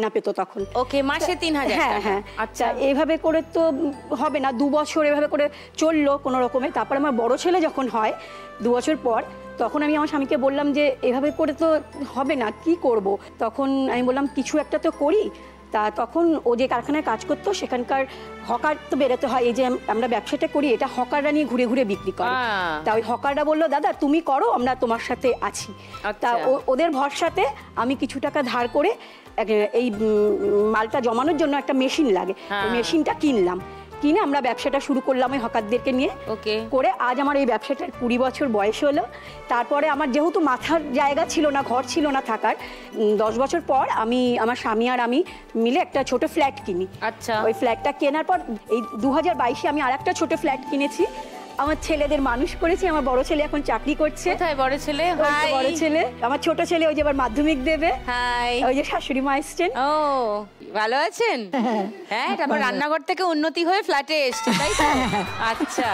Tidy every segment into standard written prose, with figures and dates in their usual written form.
না পেতো তখন। ওকে, মাসে 3000 হ্যাঁ হ্যাঁ। আচ্ছা, এইভাবে করে তো হবে না, 2 বছর এভাবে করে চললো কোনো রকমে। তারপর আমার বড় ছেলে যখন হয় 2 বছর পর, তখন আমি আমার স্বামীকে বললাম যে এভাবে করে তো হবে না, কি করব। তখন আমি বললাম কিছু একটা তো করি। তা তখন ও যে কারখানায় কাজ করতো সেখানকার হকার তো বেরোতে হয়, এই যে আমরা ব্যবসাটা করি এটা হকাররা নিয়ে ঘুরে ঘুরে বিক্রি করে। তা ওই হকাররা বললো দাদা তুমি করো, আমরা তোমার সাথে আছি। তা ওদের ভরসাতে আমি কিছু টাকা ধার করে এই মালটা জমানোর জন্য একটা মেশিন লাগে, ওই মেশিনটা কিনলাম। কিনে আমরা ব্যবসাটা শুরু করলাম ওই হকারদেরকে নিয়ে। করে আজ আমার এই ব্যবসাটার 20 বছর বয়স হলো। তারপরে আমার যেহেতু মাথার জায়গা ছিল না, ঘর ছিল না থাকার, 10 বছর পর আমি আমার স্বামী আর আমি মিলে একটা ছোট ফ্ল্যাট কিনি। আচ্ছা, ওই ফ্ল্যাটটা কেনার পর এই 2022-এ আমি আরেকটা ছোট ফ্ল্যাট কিনেছি। আমার ছেলেদের মানুষ করেছি। আমার বড় ছেলে এখন চাকরি করছে। কোথায় বড় ছেলে? হাই বড় ছেলে। আমার ছোট ছেলে ওই যে আবার মাধ্যমিক দেবে। হাই। ওই যে শাশুড়ি মা এসেছেন। ও ভালো আছেন? হ্যাঁ, তারপর রান্নাঘর থেকে উন্নতি হয়ে ফ্ল্যাটে এসেছে, তাই তো? আচ্ছা।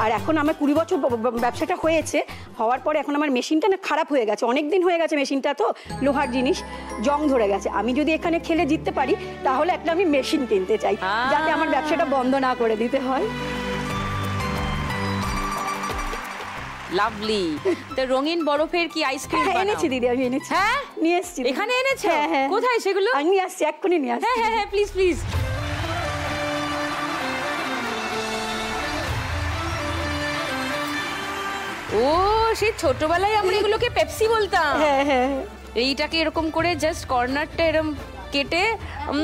আর এখন আমার 20 বছর ব্যবসাটা হয়েছে, হওয়ার পরে এখন আমার মেশিনটা না খারাপ হয়ে গেছে, অনেক দিন হয়ে গেছে। মেশিনটা তো লোহার জিনিস, জং ধরে গেছে। আমি যদি এখানে খেলে জিততে পারি তাহলে একটা আমি মেশিন কিনতে চাই, যাতে আমার ব্যবসাটা বন্ধ না করে দিতে হয়। লাভলি। তো রঙিন বরফের কি আইসক্রিম বানাও? এনেছি দিদি, আমি এনেছি। হ্যাঁ, নিয়ে এসেছি। এখানে এনেছো? হ্যাঁ হ্যাঁ। কোথায় সেগুলো? আমি নিয়ে আসছি, এক্ষুনি নিয়ে আসছি। হ্যাঁ হ্যাঁ হ্যাঁ, প্লিজ প্লিজ। ও সেই ছোটবেলায় আমরা এগুলোকে পেপসি বলতাম। হ্যাঁ হ্যাঁ। এইটাকে এরকম করে জাস্ট কর্নারটা এরকম কেটে, ও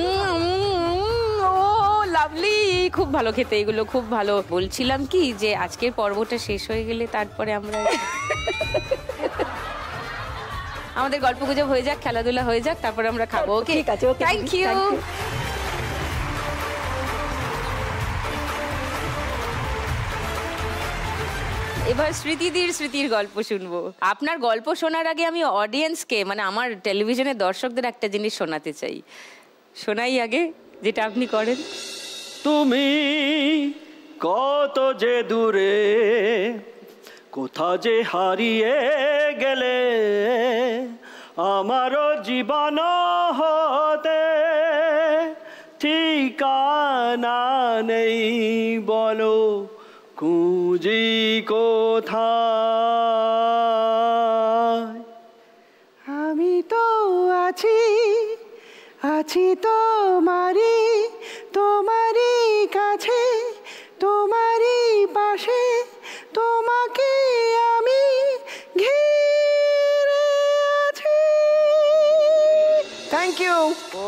লাভলি, খুব ভালো খেতে এগুলো, খুব ভালো। বলছিলাম কি যে আজকের পর্বটা শেষ হয়ে গেলে তারপরে আমরা আমাদের গল্পগুজব হয়ে যাক, খেলাধুলা হয়ে যাক, তারপরে আমরা খাবো। ওকে, ঠিক আছে। ওকে, থ্যাংক ইউ। এবার স্মৃতির গল্প শুনবো। আপনার গল্প শোনার আগে আমি অডিয়েন্সকে, মানে আমার টেলিভিশনের দর্শকদের একটা জিনিস শোনাতে চাই। শোনাই আগে যেটা আপনি করেন। তুমি কত যে দূরে, কোথা যে হারিয়ে গেলে, আমারও জীবন হতে ঠিকানা নেই, বলো খুঁজি কোথায়। আমি তো আছি তোমারই কাছে, তোমারই পাশে, তোমাকে আমি ঘিরে আছি। Thank you. ও